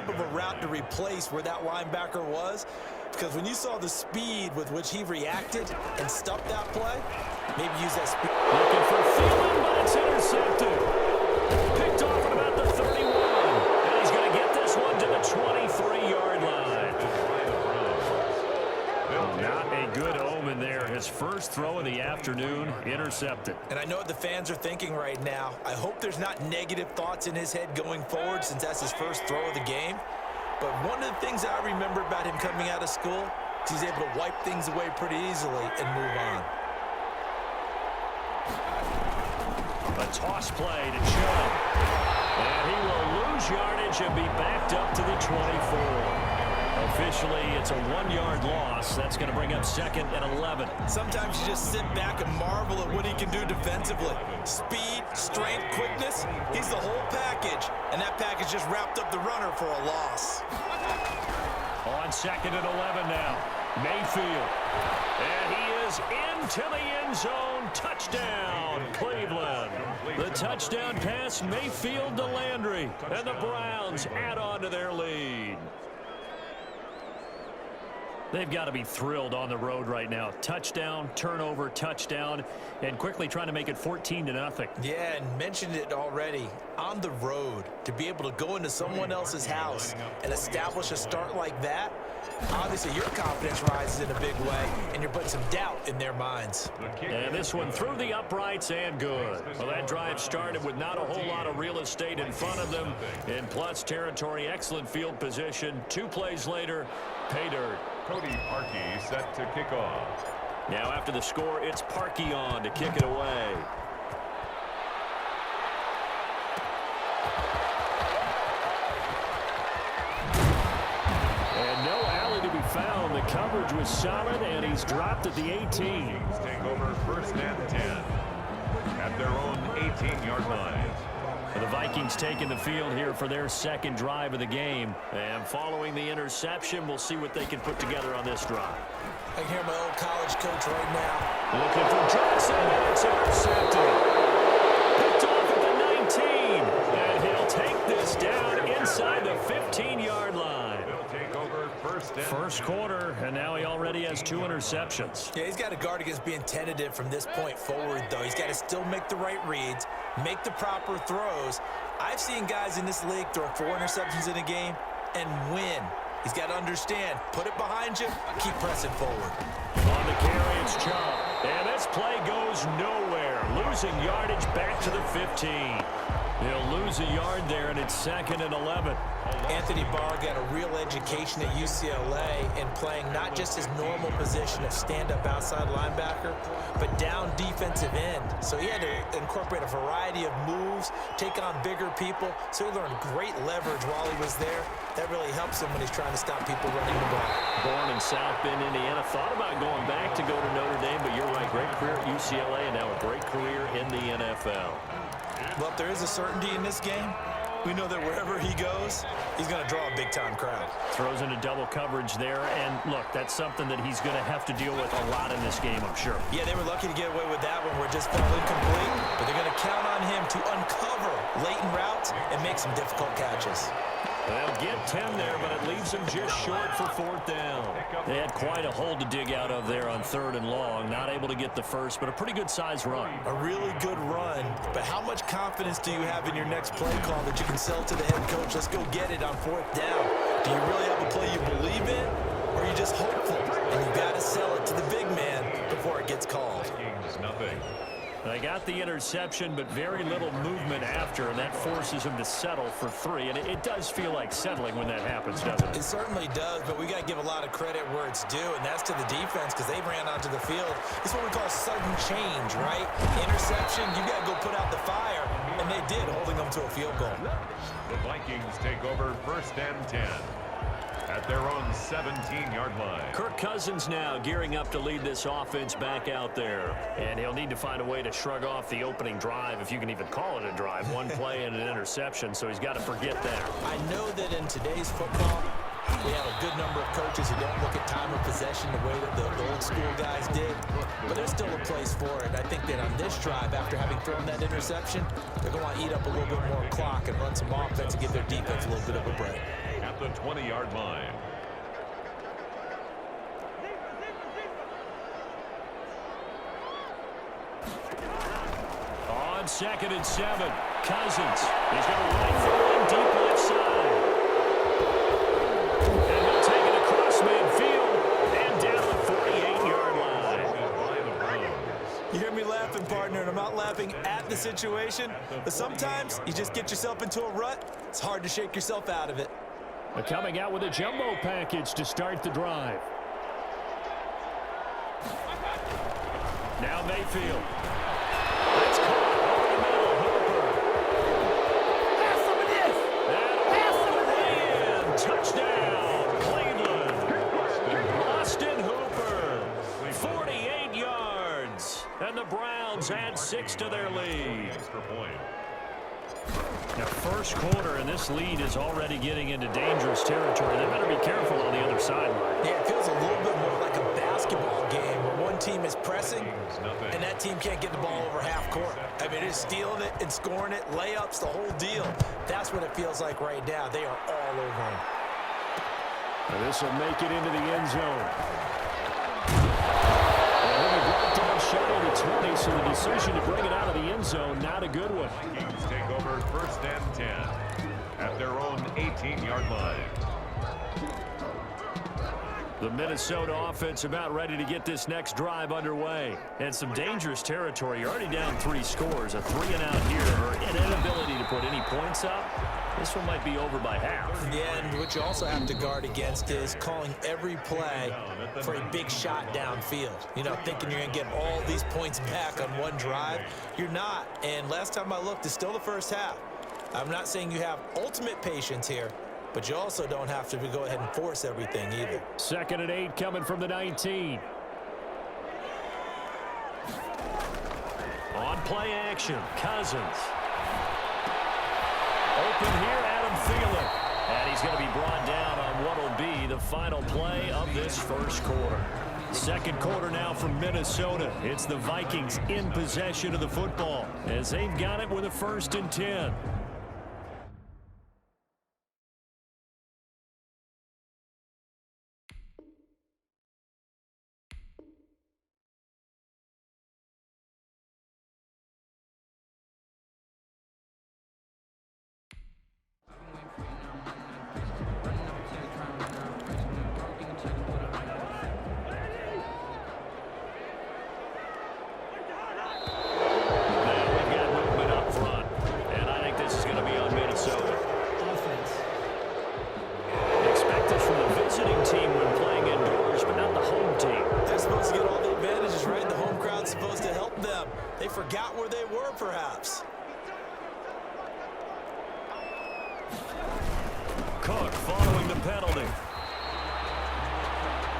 type of a route to replace where that linebacker was, because when you saw the speed with which he reacted and stuffed that play, maybe use that speed. Looking for Thielen, but it's intercepted. Picked off at about the 31. And he's going to get this one to the 23-yard line. Not a good omen there. His first throw of the afternoon, intercepted. And I know what the fans are thinking right now. I hope there's not negative thoughts in his head going forward since that's his first throw of the game. But one of the things I remember about him coming out of school is he's able to wipe things away pretty easily and move on. A toss play to Chubb. And he will lose yardage and be backed up to the 24. Officially, it's a 1-yard loss. That's going to bring up 2nd and 11. Sometimes you just sit back and marvel at what he can do defensively. Speed, strength, quickness, he's the whole package. And that package just wrapped up the runner for a loss. On 2nd and 11 now, Mayfield. And he is into the end zone. Touchdown, Cleveland. The touchdown pass, Mayfield to Landry. And the Browns add on to their lead. They've got to be thrilled on the road right now. Touchdown, turnover, touchdown, and quickly trying to make it 14-0. Yeah, and mentioned it already. On the road, to be able to go into someone else's house and establish a start like that, obviously your confidence rises in a big way, and you're putting some doubt in their minds. And this one through the uprights and good. Well, that drive started with not a whole lot of real estate in front of them. In plus territory, excellent field position. 2 plays later, pay dirt. Cody Parkey set to kick off. Now after the score, it's Parkey on to kick it away. And no alley to be found. The coverage was solid, and he's dropped at the 18. Take over 1st and 10 at their own 18-yard line. The Vikings taking the field here for their 2nd drive of the game. And following the interception, we'll see what they can put together on this drive. I can hear my old college coach right now. Looking for Johnson, and it's intercepted. Picked off at the 19. And he'll take this down inside the 15-yard line. He'll take over 1st and First quarter, and now he already has 2 interceptions. Yeah, he's got to guard against being tentative from this point forward, though. He's got to still make the right reads, make the proper throws. I've seen guys in this league throw 4 interceptions in a game and win. He's got to understand, put it behind you, keep pressing forward. On the carry, it's Chubb. And this play goes nowhere. Losing yardage back to the 15. He'll lose a yard there, and it's 2nd and 11. Anthony Barr got a real education at UCLA in playing not just his normal position of stand-up outside linebacker, but down defensive end. So he had to incorporate a variety of moves, take on bigger people. So he learned great leverage while he was there. That really helps him when he's trying to stop people running the ball. Born in South Bend, Indiana. Thought about going back to go to Notre Dame, but you're right. Great career at UCLA, and now a great career in the NFL. Well, if there is a certainty in this game, we know that wherever he goes, he's going to draw a big-time crowd. Throws into double coverage there, and look, that's something that he's going to have to deal with a lot in this game, I'm sure. Yeah, they were lucky to get away with that one where it just fell incomplete, but they're going to count on him to uncover latent routes and make some difficult catches. They'll get 10 there, but it leaves them just short for 4th down. They had quite a hole to dig out of there on 3rd and long. Not able to get the first, but a pretty good-sized run. A really good run, but how much confidence do you have in your next play call that you can sell to the head coach? Let's go get it on 4th down. Do you really have a play you believe in, or are you just hopeful? And you got to sell it to the big man before it gets called. nothing. They got the interception, but very little movement after, and that forces him to settle for 3. And it does feel like settling when that happens, doesn't it? It certainly does, but we got to give a lot of credit where it's due, and that's to the defense because they ran onto the field. It's what we call sudden change, right? Interception, you got to go put out the fire, and they did, holding them to a field goal. The Vikings take over 1st and 10 at their own 17-yard line. Kirk Cousins now gearing up to lead this offense back out there. And he'll need to find a way to shrug off the opening drive, if you can even call it a drive. One play and an interception, so he's got to forget that. I know that in today's football, we have a good number of coaches who don't look at time of possession the way that the old school guys did, but there's still a place for it. I think that on this drive, after having thrown that interception, they're going to want to eat up a little bit more clock and run some offense and give their defense a little bit of a break. At the 20-yard line. On 2nd and 7, Cousins is going to run for one deep left side. And he'll take it across midfield and down the 48-yard line. You hear me laughing, partner, and I'm not laughing at the situation, but sometimes you just get yourself into a rut. It's hard to shake yourself out of it. They're coming out with a jumbo package to start the drive. Now Mayfield. That's caught over the middle. Hooper. Have some of this. Have some of And touchdown, Cleveland. Austin Hooper, 48 yards. And the Browns add 6 to their lead. Extra point. Now, first quarter, and this lead is already getting into dangerous territory. They better be careful on the other sideline. Yeah, it feels a little bit more like a basketball game where one team is pressing and that team can't get the ball over half court. I mean, it's stealing it and scoring it, layups, the whole deal. That's what it feels like right now. They are all over him. And this will make it into the end zone. And he brought down shy of the 20, so the decision to bring it out of the end zone, not a good one. Vikings take over 1st and 10 at their own 18-yard line. The Minnesota offense about ready to get this next drive underway. And some dangerous territory. You're already down 3 scores. A 3-and-out here, or an inability to put any points up. This one might be over by half. Yeah, and what you also have to guard against is calling every play for a big shot downfield. You know, thinking you're going to get all these points back on one drive. You're not. And last time I looked, it's still the first half. I'm not saying you have ultimate patience here, but you also don't have to go ahead and force everything either. 2nd and 8 coming from the 19. On play action, Cousins. Open here, Adam Thielen. And he's going to be brought down on what will be the final play of this first quarter. Second quarter now from Minnesota. It's the Vikings in possession of the football as they've got it with a 1st and 10. They forgot where they were, perhaps. Cook following the penalty.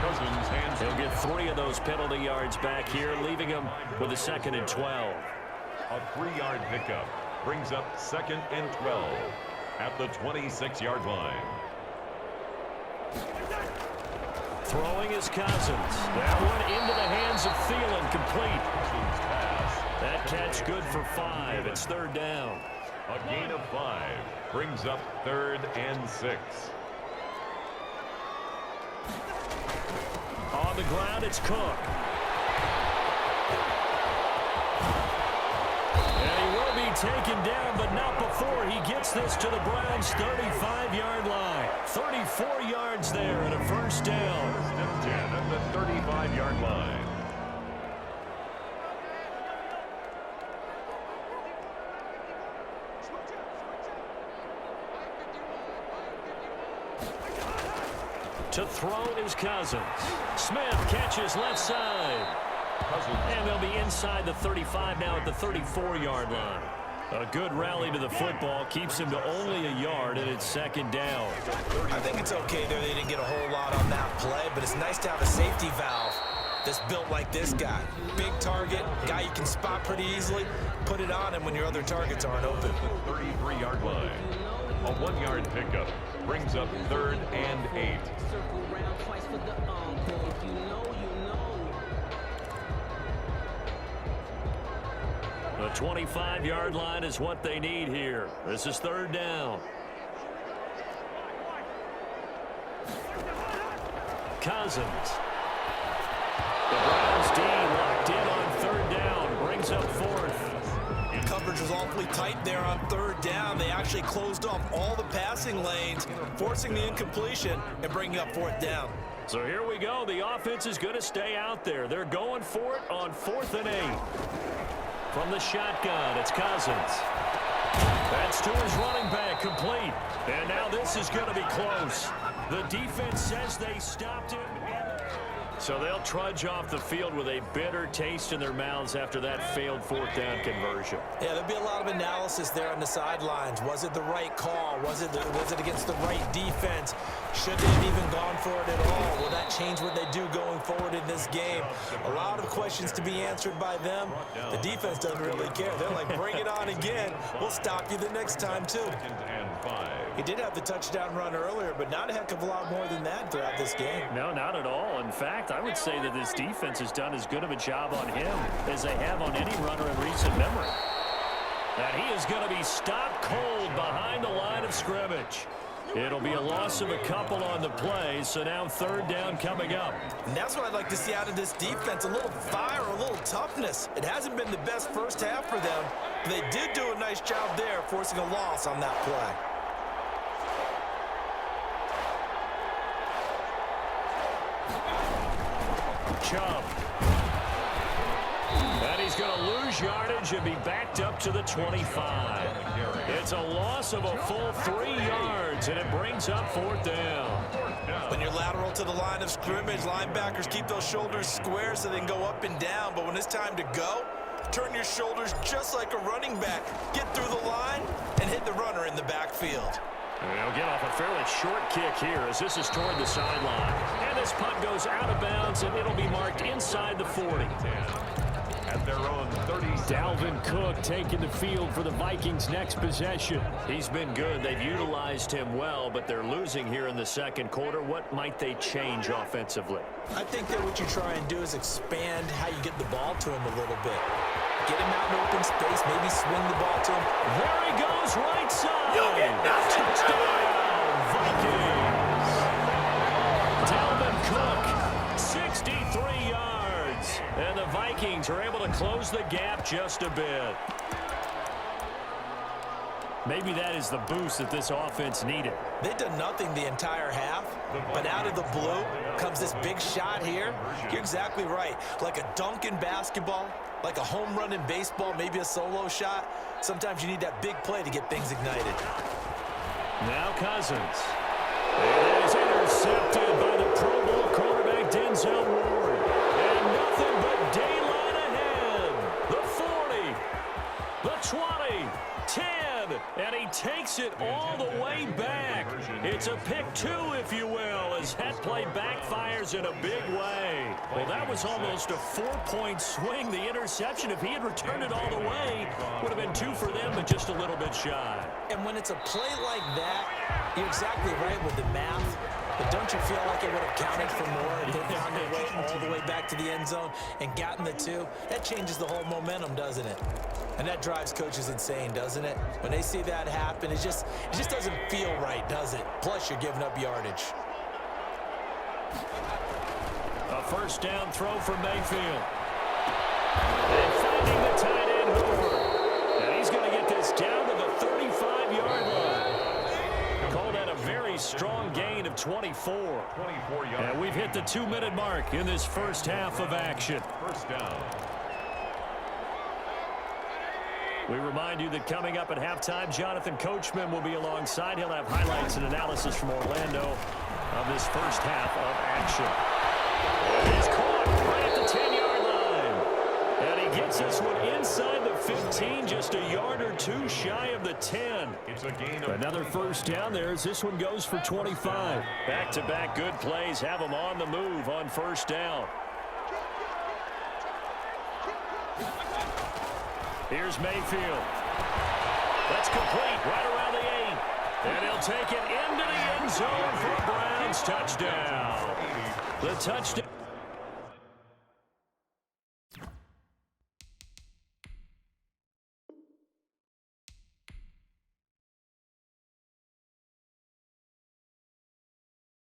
Cousins hands. He'll get 3 of those penalty yards back here, leaving him with a 2nd and 12. A 3-yard pickup brings up 2nd and 12 at the 26-yard line. Throwing is Cousins. That one into the hands of Thielen, complete. That catch good for 5. It's 3rd down. A gain of 5 brings up 3rd and 6. On the ground, it's Cook. And he will be taken down, but not before he gets this to the Browns' 35-yard line. 34 yards there and a 1st down. 1st and 10 at the 35-yard line. To throw is Cousins. Smith catches left side. And they'll be inside the 35 now at the 34-yard line. A good rally to the football keeps him to only a yard, and it's 2nd down. I think it's okay there. They didn't get a whole lot on that play, but it's nice to have a safety valve that's built like this guy. Big target, guy you can spot pretty easily. Put it on him when your other targets aren't open. 33-yard line. A 1-yard pickup brings up 3rd and 8. The 25-yard line is what they need here. This is 3rd down. Cousins. The Browns D locked in on third down. Brings up fourth. Coverage was awfully tight there on third down. They actually closed off all the passing lanes, forcing the incompletion and bringing up fourth down. So here we go. The offense is going to stay out there. They're going for it on 4th and 8. From the shotgun, it's Cousins. That's to his running back, complete. And now this is going to be close. The defense says they stopped him. So they'll trudge off the field with a bitter taste in their mouths after that failed 4th down conversion. Yeah, there'll be a lot of analysis there on the sidelines. Was it the right call? Was it against the right defense? Should they have even gone for it at all? Will that change what they do going forward in this game? A lot of questions to be answered by them. The defense doesn't really care. They're like, bring it on again. We'll stop you the next time, too. He did have the touchdown run earlier, but not a heck of a lot more than that throughout this game. No, not at all. In fact, I would say that this defense has done as good of a job on him as they have on any runner in recent memory. And he is going to be stopped cold behind the line of scrimmage. It'll be a loss of a couple on the play, so now third down coming up. And that's what I'd like to see out of this defense, a little fire, a little toughness. It hasn't been the best first half for them, but they did do a nice job there, forcing a loss on that play. Chubb. And he's going to lose yardage and be backed up to the 25. It's a loss of a full 3 yards, and it brings up 4th down. When you're lateral to the line of scrimmage, linebackers keep those shoulders square so they can go up and down. But when it's time to go, turn your shoulders just like a running back. Get through the line and hit the runner in the backfield. And they'll get off a fairly short kick here as this is toward the sideline. And this punt goes out of bounds, and it'll be marked inside the 40. At their own 30. Dalvin Cook taking the field for the Vikings' next possession. He's been good. They've utilized him well, but they're losing here in the second quarter. What might they change offensively? I think that what you try and do is expand how you get the ball to him a little bit. Get him out in open space, maybe swing the ball to him. There he goes, right side. You get nothing. Touchdown, Vikings. Dalvin Cook, 63 yards. And the Vikings are able to close the gap just a bit. Maybe that is the boost that this offense needed. They've done nothing the entire half, but out of the blue comes this big shot here. You're exactly right. Like a dunk in basketball, like a home run in baseball, maybe a solo shot. Sometimes you need that big play to get things ignited. Now Cousins. It is intercepted by the Pro Bowl quarterback Denzel Ward. And nothing but daylight ahead. The 40, the 20, 10. And he takes it all the way back. It's a pick 2, if you will, as that play backfires in a big way. Well, that was almost a 4-point swing. The interception, if he had returned it all the way, would have been 2 for them, but just a little bit shy. And when it's a play like that, you're exactly right with the math. But don't you feel like it would have counted for more if they found their way all the way back to the end zone and gotten the 2? That changes the whole momentum, doesn't it? And that drives coaches insane, doesn't it? When they see that happen, it just doesn't feel right, does it? Plus, you're giving up yardage. A first down throw for Mayfield. And finding the tight end Hoover. And he's going to get this down to the 35-yard line. Call that a very strong gain of 24. 24 yards. And we've hit the 2-minute mark in this first half of action. First down. We remind you that coming up at halftime, Jonathan Coachman will be alongside. He'll have highlights and analysis from Orlando of this first half of action. He's caught right at the 10-yard line. And he gets this one inside the 15, just a yard or 2 shy of the 10. It's a gain of Another first down there as this one goes for 25. Back-to-back good plays have them on the move on first down. Here's Mayfield. That's complete right around the 8. And he'll take it into the end zone for a Browns touchdown. The touchdown.